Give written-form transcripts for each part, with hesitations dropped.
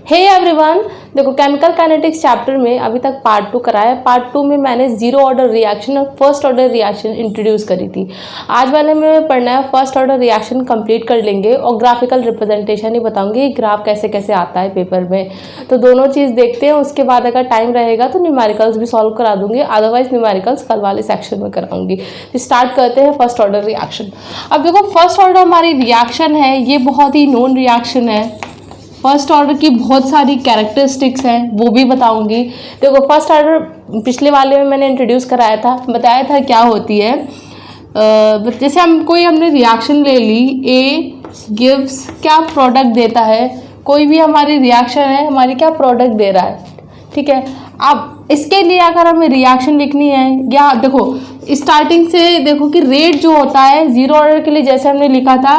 Hey everyone, देखो chemical kinetics chapter में अभी तक पार्ट 2 कराया। पार्ट 2 में मैंने जीरो ऑर्डर रिएक्शन और फर्स्ट ऑर्डर रिएक्शन इंट्रोड्यूस करी थी। आज वाले में पढ़ना है फर्स्ट ऑर्डर रिएक्शन कंप्लीट कर लेंगे और ग्राफिकल रिप्रेजेंटेशन ही बताऊंगी ग्राफ कैसे कैसे आता है पेपर में। तो दोनों चीज़ देखते हैं, उसके बाद अगर टाइम रहेगा तो न्यूमेरिकल्स भी सॉल्व करा दूंगी, अदरवाइज न्यूमेरिकल्स कल वाले सेक्शन में कराऊंगी। तो स्टार्ट करते हैं फर्स्ट ऑर्डर रिएक्शन। अब देखो फर्स्ट ऑर्डर हमारी रिएक्शन है, ये बहुत ही नोन रिएक्शन है। फर्स्ट ऑर्डर की बहुत सारी कैरेक्टरिस्टिक्स हैं, वो भी बताऊंगी। देखो फर्स्ट ऑर्डर पिछले वाले में मैंने इंट्रोड्यूस कराया था, बताया था क्या होती है। जैसे हमने रिएक्शन ले ली, ए गिव्स क्या प्रोडक्ट देता है, कोई भी हमारी रिएक्शन है हमारी क्या प्रोडक्ट दे रहा है, ठीक है। अब इसके लिए अगर हमें रिएक्शन लिखनी है, या देखो स्टार्टिंग से देखो कि रेट जो होता है जीरो ऑर्डर के लिए, जैसे हमने लिखा था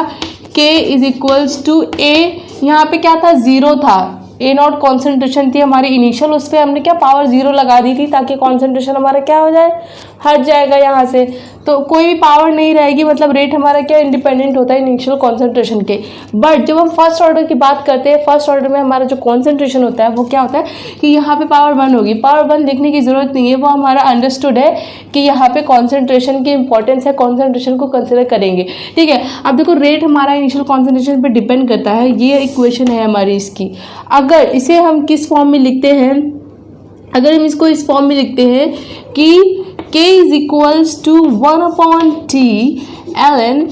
K इज इक्वल्स टू ए, यहाँ पे क्या था जीरो था, ए नॉट कॉन्सेंट्रेशन थी हमारी इनिशियल, उस पर हमने क्या पावर जीरो लगा दी थी ताकि कॉन्सेंट्रेशन हमारा क्या हो जाए, हट जाएगा यहाँ से, तो कोई भी पावर नहीं रहेगी, मतलब रेट हमारा क्या इंडिपेंडेंट होता है इनिशियल कॉन्सेंट्रेशन के। बट जब हम फर्स्ट ऑर्डर की बात करते हैं, फर्स्ट ऑर्डर में हमारा जो कॉन्सेंट्रेशन होता है वो क्या होता है कि यहाँ पे पावर 1 होगी। पावर 1 लिखने की जरूरत नहीं है, वो हमारा अंडरस्टूड है कि यहाँ पे कॉन्सेंट्रेशन की इंपॉर्टेंस है, कॉन्सेंट्रेशन को कंसिडर करेंगे, ठीक है। अब देखो रेट हमारा इनिशियल कॉन्सेंट्रेशन पर डिपेंड करता है, ये इक्वेशन है हमारी इसकी। अगर इसे हम किस फॉर्म में लिखते हैं, अगर हम इसको इस फॉर्म में लिखते हैं कि K is equals to 1/T ln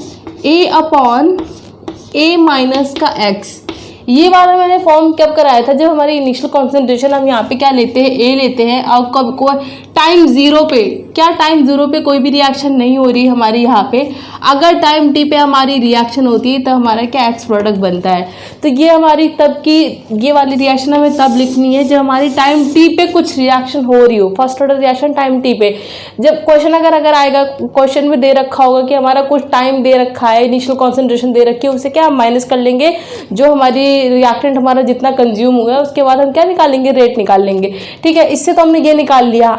A minus का x। ये वाला मैंने फॉर्म कब कराया था, जब हमारी इनिशियल कॉन्सेंट्रेशन हम यहाँ पे क्या लेते हैं, A लेते हैं, और कब को टाइम जीरो पे, क्या टाइम जीरो पे कोई भी रिएक्शन नहीं हो रही हमारी यहाँ पे, अगर टाइम t पे हमारी रिएक्शन होती है तो हमारा क्या एक्स प्रोडक्ट बनता है। तो ये हमारी तब की, ये वाली रिएक्शन हमें तब लिखनी है जब हमारी टाइम t पे कुछ रिएक्शन हो रही हो, first order reaction time t पे। जब क्वेश्चन अगर आएगा, क्वेश्चन में दे रखा होगा कि हमारा कुछ टाइम दे रखा है, इनिशियल कॉन्सेंट्रेशन दे रखी है, उसे क्या हम माइनस कर लेंगे, जो हमारी रिएक्टेंट हमारा जितना कंज्यूम हुआ उसके बाद हम क्या निकालेंगे, रेट निकाल लेंगे, ठीक है। इससे तो हमने ये निकाल लिया।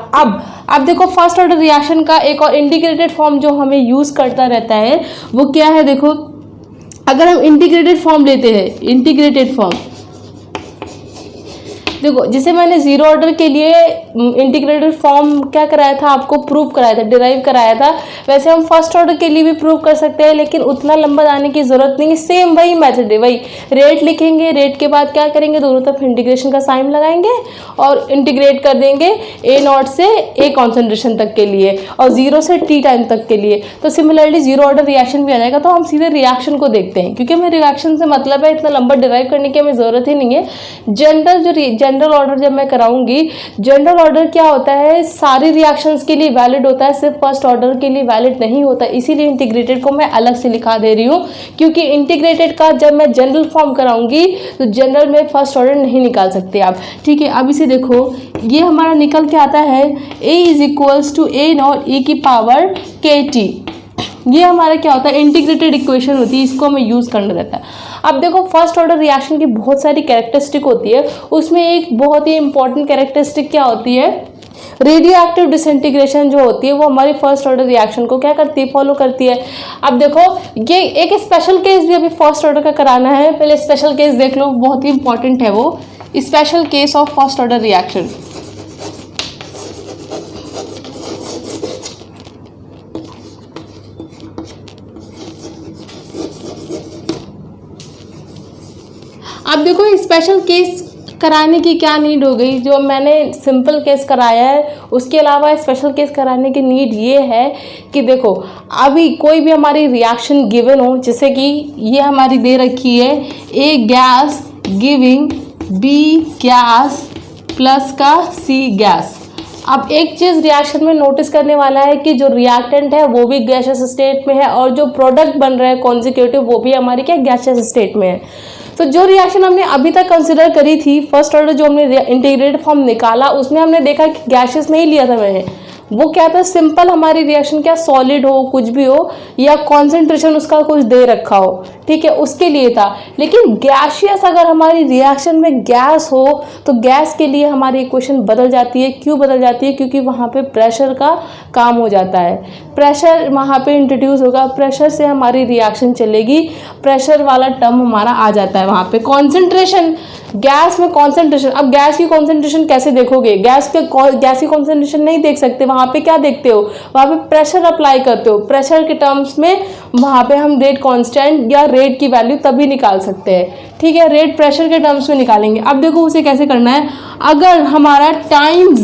अब देखो फर्स्ट ऑर्डर रिएक्शन का एक और इंटीग्रेटेड फॉर्म जो हमें यूज करता रहता है वो क्या है, देखो अगर हम इंटीग्रेटेड फॉर्म लेते हैं, इंटीग्रेटेड फॉर्म देखो जिसे मैंने जीरो ऑर्डर के लिए इंटीग्रेटेड फॉर्म क्या कराया था, आपको प्रूव कराया था, डिराइव कराया था, वैसे हम फर्स्ट ऑर्डर के लिए भी प्रूव कर सकते हैं, लेकिन उतना लंबा जाने की जरूरत नहीं है। सेम वही मेथड है, वही रेट लिखेंगे, रेट के बाद क्या करेंगे, दोनों तरफ इंटीग्रेशन का साइन लगाएंगे और इंटीग्रेट कर देंगे ए नॉट से ए कॉन्सेंट्रेशन तक के लिए और जीरो से टी टाइम तक के लिए। तो सिमिलरली जीरो ऑर्डर रिएक्शन भी आ जाएगा। तो हम सीधे रिएक्शन को देखते हैं, क्योंकि हमें रिएक्शन से मतलब है, इतना लंबा डिराइव करने की हमें जरूरत ही नहीं है। जनरल ऑर्डर जब मैं कराऊंगी, जनरल ऑर्डर क्या होता है, सारी रिएक्शंस के लिए वैलिड होता है, सिर्फ फर्स्ट ऑर्डर के लिए वैलिड नहीं होता। इसीलिए इंटीग्रेटेड को मैं अलग से लिखा दे रही हूँ, क्योंकि इंटीग्रेटेड का जब मैं जनरल फॉर्म कराऊंगी तो जनरल में फर्स्ट ऑर्डर नहीं निकाल सकते आप, ठीक है। अब इसे देखो, ये हमारा निकल के आता है A is equals to A naught E की पावर KT। ये हमारा क्या होता है, इंटीग्रेटेड इक्वेशन होती है, इसको हमें यूज़ करना रहता है। अब देखो फर्स्ट ऑर्डर रिएक्शन की बहुत सारी कैरेक्टरिस्टिक होती है, उसमें एक बहुत ही इंपॉर्टेंट कैरेक्टरिस्टिक क्या होती है, रेडियो एक्टिव डिसइंटीग्रेशन जो होती है वो हमारी फर्स्ट ऑर्डर रिएक्शन को क्या करती है, फॉलो करती है। अब देखो ये एक स्पेशल केस भी अभी फर्स्ट ऑर्डर का कराना है, पहले स्पेशल केस देख लो, बहुत ही इंपॉर्टेंट है वो, special case of first order reaction. अब देखो स्पेशल केस कराने की क्या नीड हो गई, जो मैंने सिंपल केस कराया है उसके अलावा स्पेशल केस कराने की नीड ये है कि देखो अभी कोई भी हमारी रिएक्शन गिवन हो, जैसे कि ये हमारी दे रखी है a gas giving b gas plus का सी गैस। अब एक चीज़ रिएक्शन में नोटिस करने वाला है कि जो रिएक्टेंट है वो भी गैसियस स्टेट में है और जो प्रोडक्ट बन रहा है कॉन्जिक्यूटिव वो भी हमारी क्या गैसियस स्टेट में है। तो जो रिएक्शन हमने अभी तक कंसिडर करी थी फर्स्ट ऑर्डर, जो हमने इंटीग्रेटेड फॉर्म निकाला उसमें हमने देखा कि गैसियस नहीं लिया था मैंने, वो क्या था, सिंपल हमारी रिएक्शन क्या सॉलिड हो कुछ भी हो या कॉन्सेंट्रेशन उसका कुछ दे रखा हो, ठीक है, उसके लिए था। लेकिन गैशियस अगर हमारी रिएक्शन में गैस हो तो गैस के लिए हमारी इक्वेशन बदल जाती है। क्यों बदल जाती है? क्योंकि वहाँ पे प्रेशर का काम हो जाता है, प्रेशर वहाँ पे इंट्रोड्यूस होगा, प्रेशर से हमारी रिएक्शन चलेगी, प्रेशर वाला टर्म हमारा आ जाता है वहाँ पे। कॉन्सेंट्रेशन, गैस में कॉन्सेंट्रेशन, अब गैस की कॉन्सेंट्रेशन कैसे देखोगे? गैस की कॉन्सेंट्रेशन नहीं देख सकते, वहाँ पे क्या देखते हो, वहाँ पे प्रेशर अप्लाई करते हो। प्रेशर के टर्म्स में वहाँ पे हम रेट कांस्टेंट या रेट की वैल्यू तभी निकाल सकते हैं, ठीक है, रेट प्रेशर के टर्म्स में निकालेंगे। अब देखो उसे कैसे करना है। अगर हमारा टाइम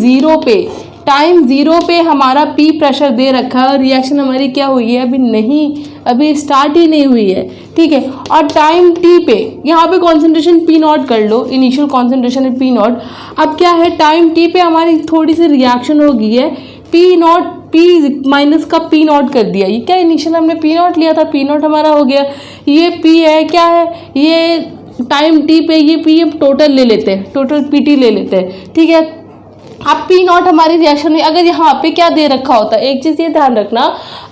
जीरो पे हमारा पी प्रेशर दे रखा है और रिएक्शन हमारी क्या हुई है, अभी स्टार्ट ही नहीं हुई है, ठीक है, और टाइम टी पे यहाँ पे कॉन्सेंट्रेशन पी नॉट कर लो, इनिशियल कॉन्सेंट्रेशन है पी नॉट। अब क्या है, टाइम टी पे हमारी थोड़ी सी रिएक्शन हो गई है, पी नॉट, पी माइनस का पी नॉट कर दिया। ये क्या, इनिशियल हमने पी नॉट लिया था, पी नॉट हमारा हो गया, ये पी है, क्या है ये टाइम टी पे, ये पी टोटल ले लेते हैं, टोटल पी टी ले लेते हैं, ठीक है। अब पी नॉट हमारी रिएक्शन में, अगर यहाँ पे क्या दे रखा होता, एक चीज़ ये ध्यान रखना,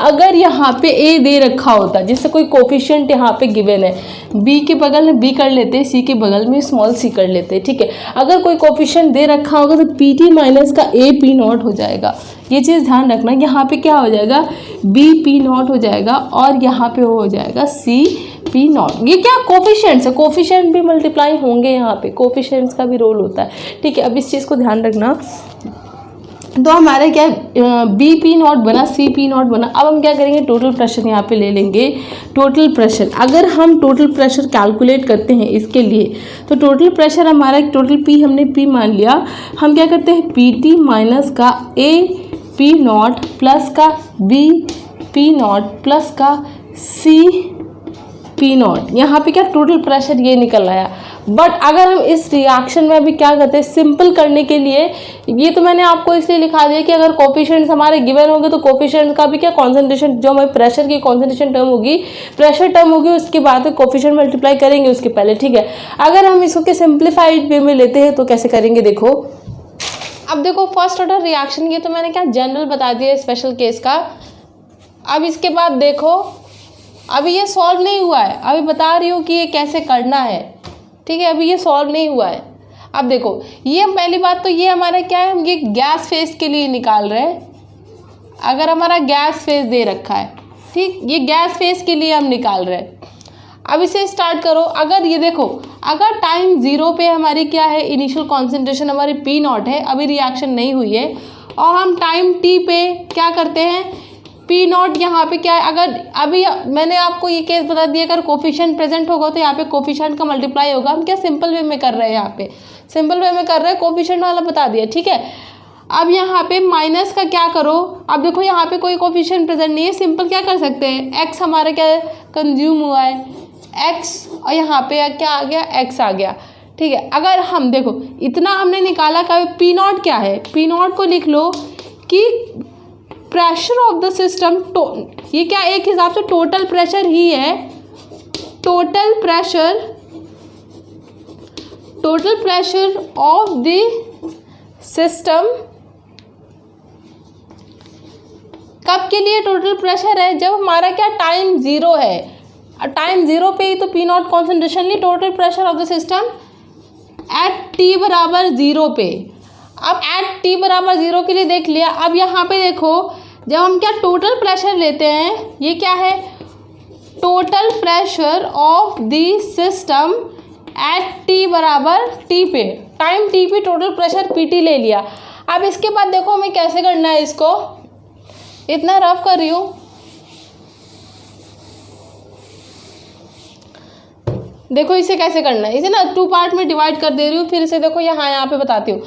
अगर यहाँ पे ए दे रखा होता, जैसे कोई कोफिशिएंट यहाँ पे गिवन है, बी के बगल में बी कर लेते, सी के बगल में स्मॉल सी कर लेते, ठीक है। अगर कोई कोफिशिएंट दे रखा होगा तो पी टी माइनस का ए पी नॉट हो जाएगा, ये चीज़ ध्यान रखना। यहाँ पे क्या हो जाएगा, बी पी नॉट हो जाएगा और यहाँ पे हो जाएगा सी पी नॉट। ये क्या कोफिशिएंट्स है, कोफिशिएंट भी मल्टीप्लाई होंगे, यहाँ पे कोफिशिएंट्स का भी रोल होता है, ठीक है। अब इस चीज़ को ध्यान रखना। तो हमारे क्या बी पी नॉट बना, सी पी नॉट बना। अब हम क्या करेंगे, टोटल प्रेशर यहाँ पे ले लेंगे। टोटल प्रेशर, अगर हम टोटल प्रेशर कैलकुलेट करते हैं इसके लिए, तो टोटल प्रेशर हमारा टोटल पी हमने पी मान लिया, हम क्या करते हैं पी टी माइनस का ए पी नॉट प्लस का बी पी नॉट प्लस का सी पी नॉट। यहाँ पे क्या टोटल प्रेशर ये निकल आया। बट अगर हम इस रिएक्शन में अभी क्या करते हैं, सिंपल करने के लिए, ये तो मैंने आपको इसलिए लिखा दिया कि अगर कोफिशिएंट्स हमारे गिवन होंगे तो कोफिशिएंट का भी क्या कॉन्सेंट्रेशन, जो हमारे प्रेशर की कॉन्सेंट्रेशन टर्म होगी, प्रेशर टर्म होगी, उसके बाद कोफिशिएंट मल्टीप्लाई करेंगे उसके पहले, ठीक है। अगर हम इसको के सिंप्लीफाइड वे में लेते हैं तो कैसे करेंगे, देखो। अब देखो फर्स्ट ऑर्डर रिएक्शन, ये तो मैंने क्या जनरल बता दिया स्पेशल केस का। अब इसके बाद देखो, अभी ये सॉल्व नहीं हुआ है, अभी बता रही हूँ कि ये कैसे करना है, ठीक है, अभी ये सॉल्व नहीं हुआ है। अब देखो, ये हम पहली बात तो ये हमारा क्या है, हम ये गैस फेज के लिए निकाल रहे हैं। अगर हमारा गैस फेज दे रखा है, ठीक, ये गैस फेज के लिए हम निकाल रहे हैं। अब इसे स्टार्ट करो। अगर ये देखो, अगर टाइम जीरो पे हमारी क्या है, इनिशियल कॉन्सेंट्रेशन हमारी पी नॉट है, अभी रिएक्शन नहीं हुई है, और हम टाइम टी पे क्या करते हैं, पी नॉट यहाँ पे क्या है, अगर अभी मैंने आपको ये केस बता दिया, अगर कोफिशिएंट प्रेजेंट होगा तो यहाँ पे कोफिशिएंट का मल्टीप्लाई होगा। हम क्या सिंपल वे में कर रहे हैं, यहाँ पे सिंपल वे में कर रहे हैं, कोफिशिएंट वाला बता दिया, ठीक है। अब यहाँ पे माइनस का क्या करो, अब देखो यहाँ पे कोई कोफिशिएंट प्रेजेंट नहीं है, सिंपल क्या कर सकते हैं, एक्स हमारा क्या कंज्यूम हुआ है, एक्स, और यहाँ पे क्या आ गया, एक्स आ गया, ठीक है। अगर हम देखो इतना हमने निकाला, का पी नॉट क्या है, पी नॉट को लिख लो कि प्रेशर ऑफ द सिस्टम, ये क्या एक हिसाब से टोटल प्रेशर ही है, total pressure of the system. कब के लिए टोटल प्रेशर है, जब हमारा क्या टाइम जीरो है, टाइम जीरो पे ही तो पी नॉट कॉन्सेंट्रेशन ली, total pressure of the system at T बराबर जीरो पे। अब एट टी बराबर जीरो के लिए देख लिया। अब यहाँ पे देखो, जब हम क्या टोटल प्रेशर लेते हैं, ये क्या है, total pressure of the system at T बराबर टी पे, टाइम टी पे टोटल प्रेशर पी टी ले लिया। अब इसके बाद देखो हमें कैसे करना है, इसको इतना रफ कर रही हूँ, देखो इसे कैसे करना है, इसे ना टू पार्ट में डिवाइड कर दे रही हूँ, फिर इसे देखो यहाँ पे बताती हूँ।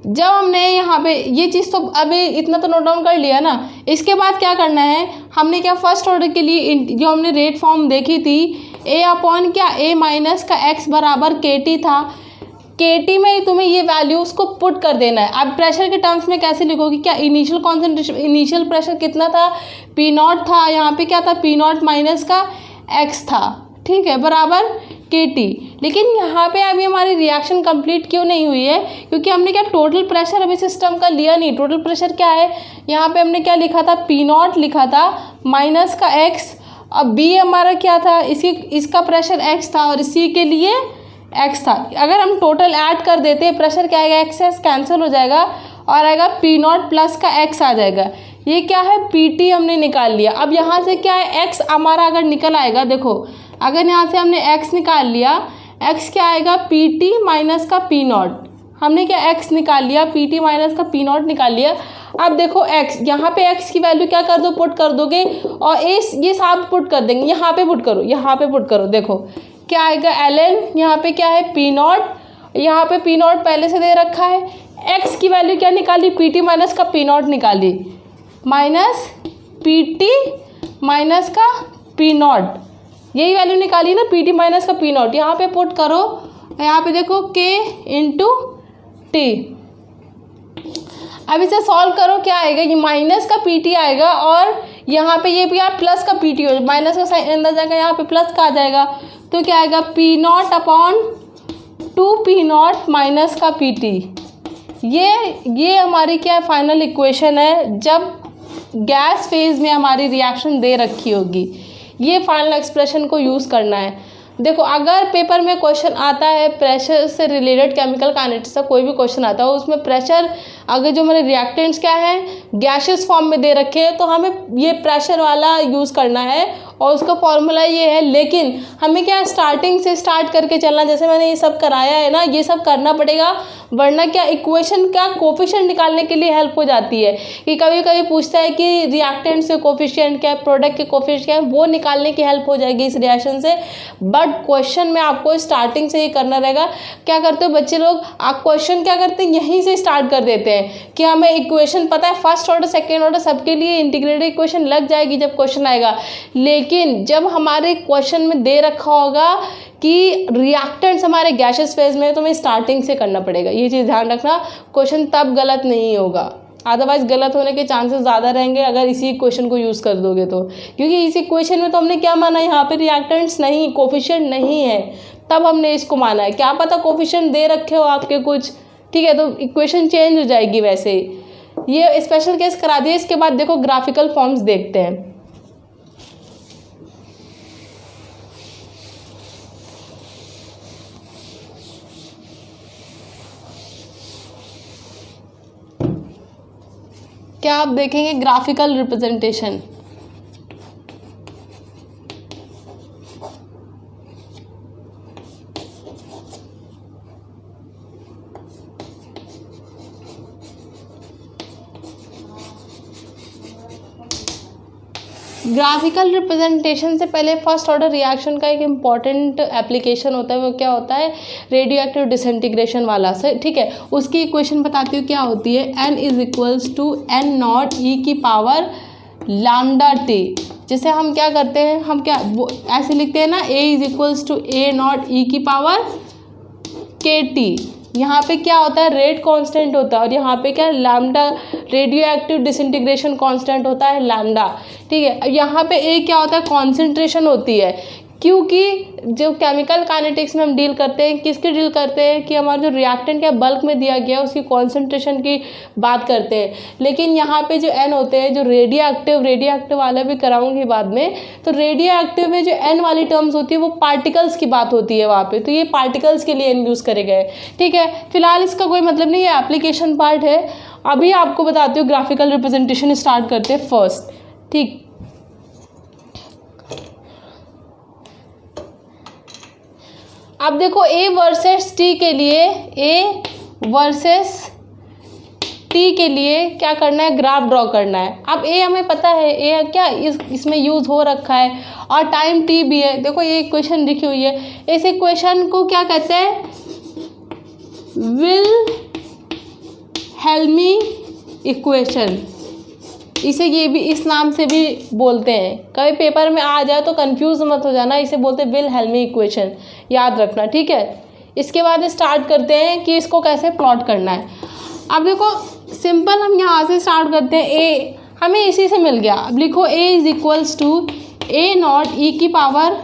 जब हमने यहाँ पे ये चीज़ तो अभी इतना तो नोट डाउन कर लिया ना, इसके बाद क्या करना है, हमने क्या फर्स्ट ऑर्डर के लिए जो हमने रेट फॉर्म देखी थी, ए अपॉन क्या ए माइनस का एक्स बराबर के टी था, के टी में तुम्हें ये वैल्यू उसको पुट कर देना है। अब प्रेशर के टर्म्स में कैसे लिखोगी, क्या इनिशियल कॉन्सेंट्रेशन, इनिशियल प्रेशर कितना था, पी नॉट था, यहाँ पे क्या था, पी नॉट माइनस का एक्स था, ठीक है, बराबर के टी, लेकिन यहाँ पे अभी हमारी रिएक्शन कंप्लीट क्यों नहीं हुई है, क्योंकि हमने क्या टोटल प्रेशर अभी सिस्टम का लिया नहीं। टोटल प्रेशर क्या है, यहाँ पे हमने क्या लिखा था, P0 लिखा था माइनस का x। अब B हमारा क्या था, इसका प्रेशर x था और इसी के लिए x था। अगर हम टोटल ऐड कर देते हैं प्रेशर क्या आएगा, x कैंसिल हो जाएगा और आएगा P0 प्लस का x आ जाएगा। ये क्या है, PT हमने निकाल लिया। अब यहाँ से क्या है, x हमारा अगर निकल आएगा, देखो अगर यहाँ से हमने x निकाल लिया, x क्या आएगा, PT माइनस का P0। हमने क्या x निकाल लिया, PT माइनस का P0 निकाल लिया। अब देखो x, यहाँ पे x की वैल्यू क्या कर दो, पुट कर दोगे और ये साथ पुट कर देंगे, यहाँ पे पुट करो, यहाँ पे पुट करो। देखो क्या आएगा, ln यहाँ पे क्या है P0, यहाँ पे P0 पहले से दे रखा है। x की वैल्यू क्या निकाली, PT माइनस का P0 निकाली, माइनस PT माइनस का P0, यही वैल्यू निकाली ना, PT माइनस का P0। यहाँ पे पुट करो, यहाँ पे देखो K इंटू T। अब इसे सॉल्व करो, क्या आएगा, ये माइनस का PT आएगा और यहाँ पे ये भी आप प्लस का PT हो, माइनस का साइन अंदर जाएगा, यहाँ पे प्लस का आ जाएगा, तो क्या आएगा, P0 अपॉन 2P0 माइनस का PT। ये हमारी क्या फाइनल इक्वेशन है जब गैस फेज में हमारी रिएक्शन दे रखी होगी। ये फाइनल एक्सप्रेशन को यूज़ करना है। देखो अगर पेपर में क्वेश्चन आता है प्रेशर से रिलेटेड, केमिकल काइनेटिक्स का कोई भी क्वेश्चन आता है उसमें प्रेशर, अगर जो मेरे रिएक्टेंट्स क्या है गैसेस फॉर्म में दे रखे हैं, तो हमें ये प्रेशर वाला यूज़ करना है और उसका फॉर्मूला ये है। लेकिन हमें क्या स्टार्टिंग से स्टार्ट करके चलना, जैसे मैंने ये सब कराया है ना, ये सब करना पड़ेगा, वरना क्या इक्वेशन का कोफिशिएंट निकालने के लिए हेल्प हो जाती है। कि कभी कभी पूछता है कि रिएक्टेंट्स के कोफिशिएंट क्या है, प्रोडक्ट के कोफिशिएंट क्या है, वो निकालने की हेल्प हो जाएगी इस रिएक्शन से। बट क्वेश्चन में आपको स्टार्टिंग से ही करना रहेगा। क्या करते हो बच्चे लोग, आप क्वेश्चन क्या करते हैं, यहीं से स्टार्ट कर देते हैं कि हमें इक्वेशन पता है, फर्स्ट ऑर्डर सेकेंड ऑर्डर सबके लिए इंटीग्रेटेड इक्वेशन लग जाएगी जब क्वेश्चन आएगा। लेकिन जब हमारे क्वेश्चन में दे रखा होगा कि रिएक्टेंट्स हमारे गैसेस फेज में है, तो हमें स्टार्टिंग से करना पड़ेगा। ये चीज़ ध्यान रखना, क्वेश्चन तब गलत नहीं होगा, अदरवाइज गलत होने के चांसेस ज़्यादा रहेंगे अगर इसी क्वेश्चन को यूज़ कर दोगे तो। क्योंकि इसी क्वेश्चन में तो हमने क्या माना, यहाँ पे रिएक्टेंट्स नहीं, कोफिशिएंट नहीं है, तब हमने इसको माना है। क्या पता कोफिशिएंट दे रखे हो आपके कुछ, ठीक है, तो इक्वेशन चेंज हो जाएगी। वैसे ये स्पेशल केस करा दिया। इसके बाद देखो ग्राफिकल फॉर्म्स देखते हैं। क्या आप देखेंगे ग्राफिकल रिप्रेजेंटेशन, ग्राफिकल रिप्रेजेंटेशन से पहले फर्स्ट ऑर्डर रिएक्शन का एक इम्पॉर्टेंट एप्लीकेशन होता है, वो क्या होता है, रेडियो एक्टिव डिसइंटीग्रेशन वाला से, ठीक है। उसकी इक्वेशन बताती हूँ क्या होती है, n is equals to n not e की पावर लैम्डा टी। जैसे हम क्या करते हैं, हम क्या वो ऐसे लिखते हैं ना, a is equals to a not e की पावर के टी। यहाँ पे क्या होता है, रेट कांस्टेंट होता है और यहाँ पे क्या lambda, radio active disintegration constant होता है लैम्डा, ठीक है। यहाँ पे ए क्या होता है, कॉन्सेंट्रेशन होती है, क्योंकि जो केमिकल काइनेटिक्स में हम डील करते हैं, किसकी डील करते हैं कि हमारा जो रिएक्टेंट क्या बल्क में दिया गया है उसकी कॉन्सेंट्रेशन की बात करते हैं। लेकिन यहाँ पे जो एन होते हैं, जो रेडियो एक्टिव वाला भी कराऊंगी बाद में, तो रेडियो एक्टिव में जो एन वाली टर्म्स होती है वो पार्टिकल्स की बात होती है वहाँ पे, तो ये पार्टिकल्स के लिए एन यूज़ करे गए, ठीक है। फिलहाल इसका कोई मतलब नहीं, ये एप्लीकेशन पार्ट है। अभी आपको बताती हूँ ग्राफिकल रिप्रेजेंटेशन स्टार्ट करते हैं फर्स्ट, ठीक। अब देखो A वर्सेस T के लिए, A वर्सेस T के लिए क्या करना है, ग्राफ ड्रॉ करना है। अब A हमें पता है, A क्या इसमें यूज़ हो रखा है और टाइम T भी है। देखो ये इक्वेशन लिखी हुई है, इस इक्वेशन को क्या कहते हैं, विल हेल्मी इक्वेशन, इसे ये भी इस नाम से भी बोलते हैं। कभी पेपर में आ जाए तो कंफ्यूज मत हो जाना, इसे बोलते हैं विल हेल्मी इक्वेशन, याद रखना, ठीक है। इसके बाद स्टार्ट करते हैं कि इसको कैसे प्लॉट करना है। अब देखो सिंपल, हम यहाँ से स्टार्ट करते हैं, ए हमें इसी से मिल गया। अब लिखो A is equals to A not e की पावर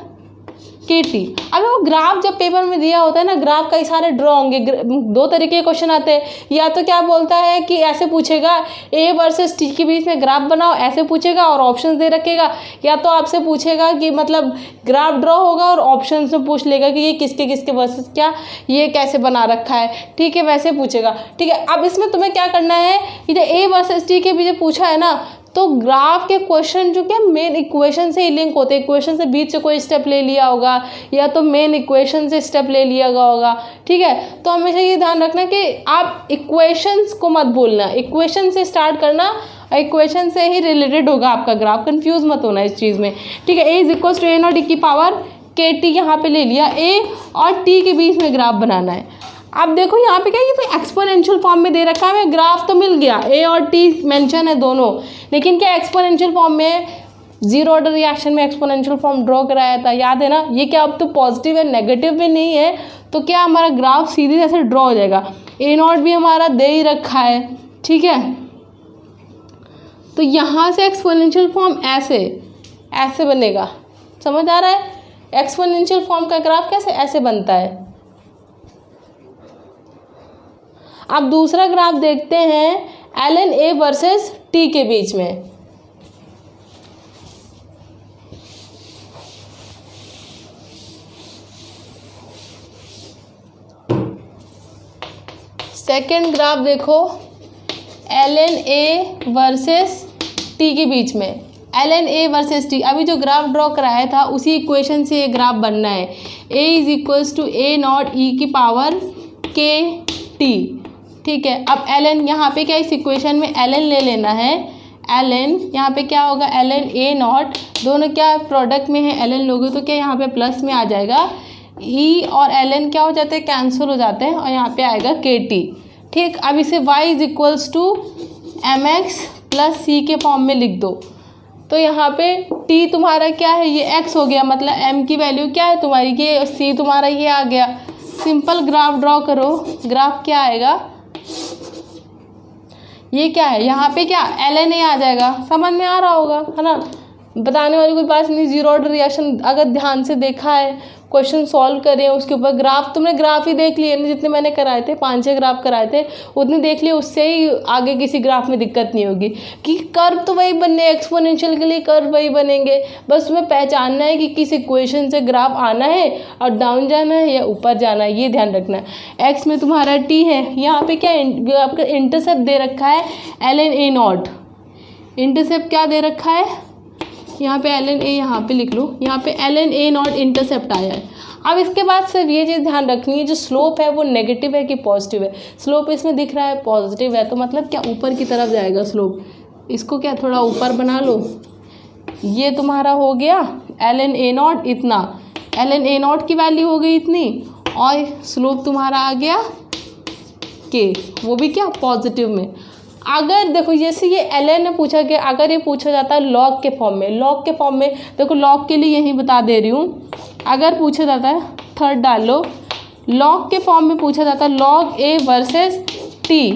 KT। अब वो ग्राफ जब पेपर में दिया होता है ना, ग्राफ कई सारे ड्रॉ होंगे। दो तरीके के क्वेश्चन आते हैं, या तो क्या बोलता है कि ऐसे पूछेगा A वर्सेस T के बीच में ग्राफ बनाओ, ऐसे पूछेगा और ऑप्शंस दे रखेगा, या तो आपसे पूछेगा कि मतलब ग्राफ ड्रॉ होगा और ऑप्शंस में पूछ लेगा कि ये किसके किसके वर्सेस क्या, ये कैसे बना रखा है, ठीक है, वैसे पूछेगा, ठीक है। अब इसमें तुम्हें क्या करना है, ये A वर्सेस T के बीच पूछा है ना, तो ग्राफ के क्वेश्चन जो क्या मेन इक्वेशन से ही लिंक होते हैं, इक्वेशन से बीच से कोई स्टेप ले लिया होगा या तो मेन इक्वेशन से स्टेप ले लिया होगा, ठीक है। तो हमेशा ये ध्यान रखना कि आप इक्वेशंस को मत भूलना, इक्वेशन से स्टार्ट करना, इक्वेशन से ही रिलेटेड होगा आपका ग्राफ, कंफ्यूज मत होना इस चीज़ में, ठीक है। A is equal to A naught की पावर KT यहाँ पे ले लिया, A और T के बीच में ग्राफ बनाना है। अब देखो यहाँ पे क्या, ये तो एक्सपोनेंशियल फॉर्म में दे रखा है, ग्राफ तो मिल गया, A और T मेंशन है दोनों, लेकिन क्या एक्सपोनेंशियल फॉर्म में जीरो ऑर्डर रिएक्शन में एक्सपोनेंशियल फॉर्म ड्रॉ कराया था, याद है ना। ये क्या अब तो पॉजिटिव है नेगेटिव भी नहीं है, तो क्या हमारा ग्राफ सीधे जैसे ड्रॉ हो जाएगा। A नॉट भी हमारा दे ही रखा है, ठीक है। तो यहाँ से एक्सपोनेंशियल फॉर्म ऐसे ऐसे बनेगा, समझ आ रहा है। एक्सपोनेंशियल फॉर्म का ग्राफ कैसे ऐसे बनता है। अब दूसरा ग्राफ देखते हैं ln A वर्सेस T के बीच में। सेकेंड ग्राफ देखो ln A वर्सेस T के बीच में, ln A वर्सेस T। अभी जो ग्राफ ड्रॉ कराया था उसी इक्वेशन से ये ग्राफ बनना है। A is equals to A naught E की पावर KT, ठीक है। अब ln यहाँ पे क्या, इस इक्वेशन में ln ले लेना है, ln यहाँ पे क्या होगा, ln A नॉट, दोनों क्या प्रोडक्ट में है, ln लोगे तो क्या यहाँ पे प्लस में आ जाएगा, E और ln क्या हो जाते हैं, कैंसिल हो जाते हैं, और यहाँ पे आएगा KT, ठीक। अब इसे y is equals to mx plus c के फॉर्म में लिख दो। तो यहाँ पे t तुम्हारा क्या है, ये x हो गया, मतलब m की वैल्यू क्या है तुम्हारी, ये c तुम्हारा ये आ गया। सिंपल ग्राफ ड्रॉ करो, ग्राफ क्या आएगा, ये क्या है, यहाँ पे क्या ln A आ जाएगा, समझ में आ रहा होगा, है ना। बताने वाली कोई बात नहीं। जीरो ऑर्डर रिएक्शन अगर ध्यान से देखा है, क्वेश्चन सॉल्व करें, उसके ऊपर ग्राफ, तुमने ग्राफ ही देख लिए ना, जितने मैंने कराए थे 5-6 ग्राफ कराए थे उतने देख लिए, उससे ही आगे किसी ग्राफ में दिक्कत नहीं होगी। कि कर्व तो वही बनने, एक्सपोनेंशियल के लिए कर्व वही बनेंगे, बस तुम्हें पहचानना है कि किस इक्वेशन से ग्राफ आना है और डाउन जाना है या ऊपर जाना है, ये ध्यान रखना है। एक्स में तुम्हारा T है, यहाँ पे क्या आपका इंटरसेप्ट दे रखा है ln A नॉट, इंटरसेप्ट क्या दे रखा है, यहाँ पे ln A यहाँ पे लिख लो, यहाँ पे ln A नॉट इंटरसेप्ट आया है। अब इसके बाद सिर्फ ये चीज़ ध्यान रखनी है, जो स्लोप है वो नेगेटिव है कि पॉजिटिव है। स्लोप इसमें दिख रहा है पॉजिटिव है, तो मतलब क्या ऊपर की तरफ जाएगा स्लोप। इसको क्या थोड़ा ऊपर बना लो, ये तुम्हारा हो गया ln A नॉट इतना, ln A नॉट की वैल्यू हो गई इतनी, और स्लोप तुम्हारा आ गया K, वो भी क्या पॉजिटिव में। अगर देखो जैसे ये ln ने पूछा कि अगर ये पूछा जाता है लॉग के फॉर्म में, लॉग के फॉर्म में देखो, लॉग के लिए यही बता दे रही हूँ, अगर पूछा जाता है थर्ड डाल लो, लॉग के फॉर्म में पूछा जाता है log A वर्सेस T,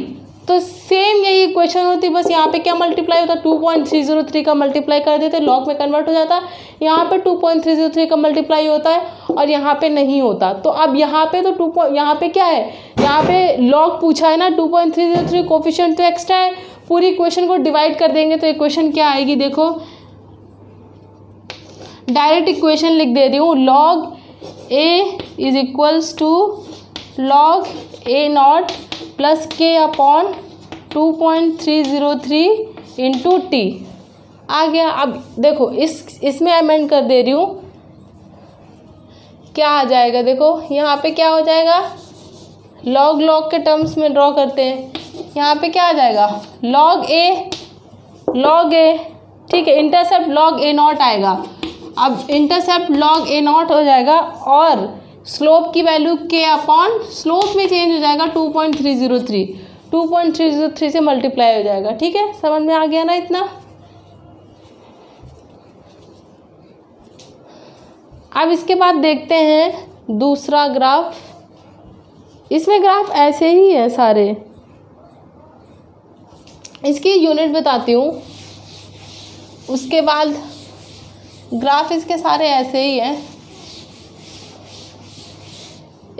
तो सेम यही इक्वेशन होती, बस यहाँ पे क्या मल्टीप्लाई होता है, 2.303 का मल्टीप्लाई कर देते, लॉग में कन्वर्ट हो जाता है। यहाँ पे 2.303 का मल्टीप्लाई होता है और यहाँ पे नहीं होता। तो अब यहाँ पे तो यहाँ पे क्या है, यहाँ पे लॉग पूछा है ना, 2.303 कोफिशिएंट तो एक्स्ट्रा है, पूरी इक्वेशन को डिवाइड कर देंगे तो इक्वेशन क्या आएगी, देखो डायरेक्ट इक्वेशन लिख दे रही हूँ, log A is equals to log A naught plus K upon 2.303 into T आ गया। अब देखो इसमें अमेंड कर दे रही हूँ, क्या आ जाएगा, देखो यहाँ पे क्या हो जाएगा, log के टर्म्स में ड्रॉ करते हैं, यहाँ पे क्या आ जाएगा log A, ठीक है। इंटरसेप्ट log A नॉट आएगा, अब इंटरसेप्ट log A नॉट हो जाएगा और स्लोप की वैल्यू K अपॉन स्लोप में चेंज हो जाएगा 2.303 से मल्टीप्लाई हो जाएगा, ठीक है। समझ में आ गया ना इतना। अब इसके बाद देखते हैं दूसरा ग्राफ, इसमें ग्राफ ऐसे ही है सारे, इसकी यूनिट बताती हूँ, उसके बाद ग्राफ इसके सारे ऐसे ही हैं।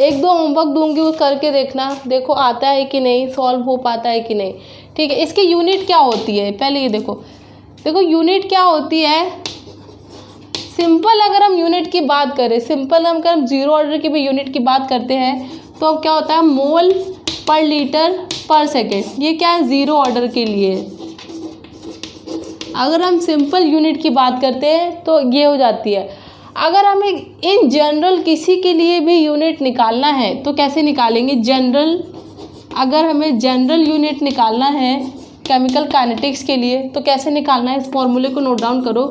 एक दो होमवर्क दूंगी वो करके देखना, देखो आता है कि नहीं, सॉल्व हो पाता है कि नहीं। ठीक है, इसकी यूनिट क्या होती है पहले ये देखो यूनिट क्या होती है। सिंपल अगर हम यूनिट की बात करें, सिंपल अगर हम जीरो ऑर्डर की भी यूनिट की बात करते हैं तो अब क्या होता है, मोल पर लीटर पर सेकेंड। ये क्या है, ज़ीरो ऑर्डर के लिए। अगर हम सिंपल यूनिट की बात करते हैं तो ये हो जाती है। अगर हमें इन जनरल किसी के लिए भी यूनिट निकालना है तो कैसे निकालेंगे, जनरल, अगर हमें जनरल यूनिट निकालना है केमिकल काइनेटिक्स के लिए तो कैसे निकालना है, इस फॉर्मूले को नोट डाउन करो।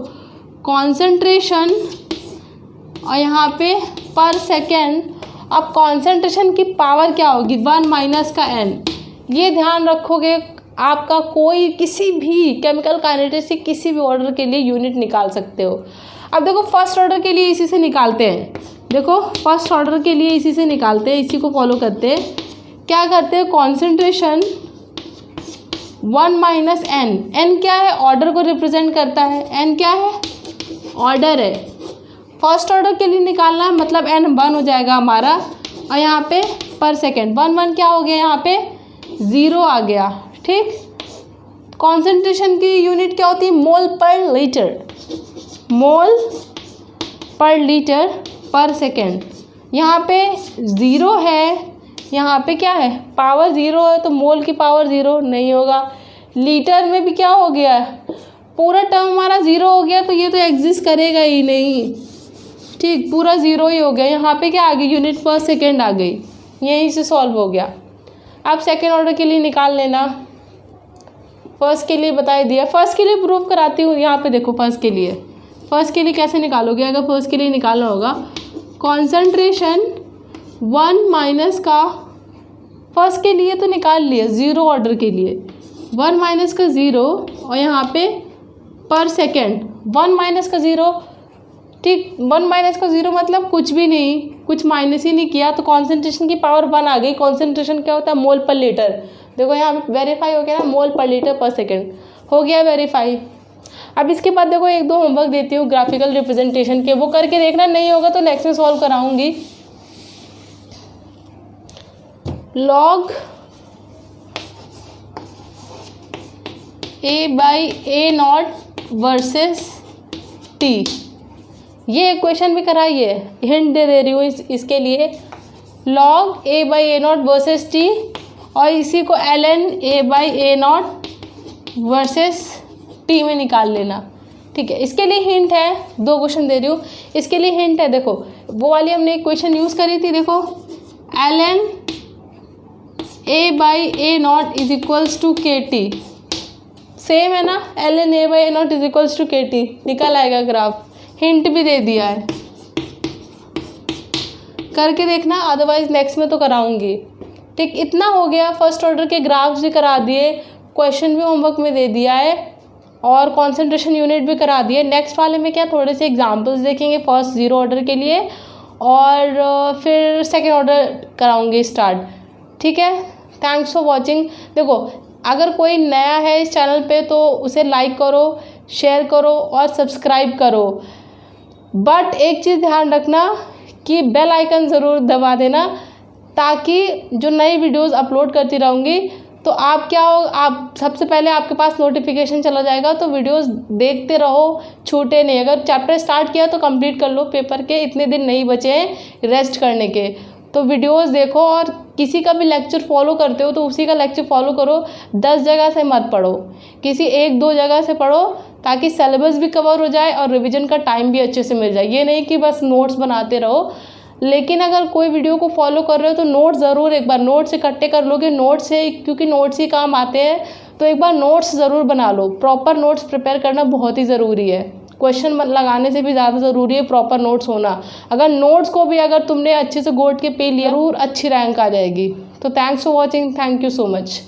कॉन्सेंट्रेशन और यहाँ पे पर सेकेंड। अब कॉन्सेंट्रेशन की पावर क्या होगी, 1 माइनस का n। ये ध्यान रखोगे, आपका कोई किसी भी केमिकल काइनेटिक्स से किसी भी ऑर्डर के लिए यूनिट निकाल सकते हो। अब देखो फर्स्ट ऑर्डर के लिए इसी से निकालते हैं, देखो फर्स्ट ऑर्डर के लिए इसी से निकालते हैं, इसी को फॉलो करते हैं। क्या करते हैं, कॉन्सेंट्रेशन 1 माइनस n। n क्या है, ऑर्डर को रिप्रेजेंट करता है, n क्या है, ऑर्डर है। फर्स्ट ऑर्डर के लिए निकालना है मतलब n 1 हो जाएगा हमारा, और यहाँ पे पर सेकेंड 1 1 क्या हो गया, यहाँ पे 0 आ गया। ठीक, कॉन्सेंट्रेशन की यूनिट क्या होती है, मोल पर लीटर, मोल पर लीटर पर सेकेंड। यहाँ पे 0 है, यहाँ पे क्या है, पावर 0 है तो मोल की पावर 0 नहीं होगा। लीटर में भी क्या हो गया, पूरा टर्म हमारा 0 हो गया तो ये तो एग्जिस्ट करेगा ही नहीं। ठीक, पूरा 0 ही हो गया। यहाँ पे क्या आ गई, यूनिट पर सेकेंड आ गई, यहीं से सॉल्व हो गया। अब सेकेंड ऑर्डर के लिए निकाल लेना, फर्स्ट के लिए बता दिया, फर्स्ट के लिए प्रूव कराती हूँ। यहाँ पे देखो फर्स्ट के लिए कैसे निकालोगे, अगर फर्स्ट के लिए निकालना होगा, कॉन्सेंट्रेशन 1 माइनस का, फर्स्ट के लिए तो निकाल लिया, ज़ीरो ऑर्डर के लिए 1 माइनस का 0 और यहाँ पे पर सेकेंड 1 माइनस का 0। ठीक, 1 माइनस का 0 मतलब कुछ भी नहीं, कुछ माइनस ही नहीं किया तो कॉन्सेंट्रेशन की पावर 1 आ गई। कॉन्सेंट्रेशन क्या होता है, मोल पर लीटर। देखो यहाँ पे वेरीफाई हो गया ना, मोल पर लीटर पर सेकेंड हो गया वेरीफाई। अब इसके बाद देखो एक दो होमवर्क देती हूँ ग्राफिकल रिप्रेजेंटेशन के, वो करके देखना, नहीं होगा तो नेक्स्ट में सॉल्व कराऊंगी। Log a by A not versus t, ये क्वेश्चन भी कराइए, हिंट दे रही हूँ इसके लिए। Log a by A not versus t और इसी को ln a by A not versus t में निकाल लेना। ठीक है, इसके लिए हिंट है, 2 क्वेश्चन दे रही हूँ, इसके लिए हिंट है। देखो वो वाली हमने एक क्वेश्चन यूज़ करी थी, देखो ln a by A naught is equals to K T, same है ना, ln a by A naught is equals to K T, निकल आएगा ग्राफ, हिंट भी दे दिया है, करके देखना, अदरवाइज नेक्स्ट में तो कराऊंगी। ठीक, इतना हो गया, फर्स्ट ऑर्डर के ग्राफ्स भी करा दिए, क्वेश्चन भी होमवर्क में दे दिया है और कॉन्सेंट्रेशन यूनिट भी करा दिए। नेक्स्ट वाले में क्या, थोड़े से एग्जांपल्स देखेंगे फर्स्ट ज़ीरो ऑर्डर के लिए और फिर सेकेंड ऑर्डर कराऊंगी स्टार्ट। ठीक है, थैंक्स फॉर वॉचिंग। देखो अगर कोई नया है इस चैनल पे तो उसे लाइक करो, शेयर करो और सब्सक्राइब करो, बट एक चीज़ ध्यान रखना कि बेल आइकन ज़रूर दबा देना, ताकि जो नई वीडियोस अपलोड करती रहूँगी तो आप क्या हो, आप सबसे पहले आपके पास नोटिफिकेशन चला जाएगा, तो वीडियोस देखते रहो, छूटे नहीं। अगर चैप्टर स्टार्ट किया तो कंप्लीट कर लो, पेपर के इतने दिन नहीं बचे हैं रेस्ट करने के, तो वीडियोस देखो। और किसी का भी लेक्चर फॉलो करते हो तो उसी का लेक्चर फॉलो करो, 10 जगह से मत पढ़ो, किसी 1-2 जगह से पढ़ो, ताकि सिलेबस भी कवर हो जाए और रिवीजन का टाइम भी अच्छे से मिल जाए। ये नहीं कि बस नोट्स बनाते रहो, लेकिन अगर कोई वीडियो को फॉलो कर रहे हो तो नोट्स ज़रूर एक बार नोट्स इकट्ठे कर लोगे, नोट्स से, क्योंकि नोट्स ही काम आते हैं, तो एक बार नोट्स ज़रूर बना लो। प्रॉपर नोट्स प्रिपेयर करना बहुत ही ज़रूरी है, क्वेश्चन लगाने से भी ज़्यादा ज़रूरी है प्रॉपर नोट्स होना। अगर नोट्स को भी अगर तुमने अच्छे से गोट के पे लिया, ज़रूर अच्छी रैंक आ जाएगी। तो thanks for watching, thank you so much.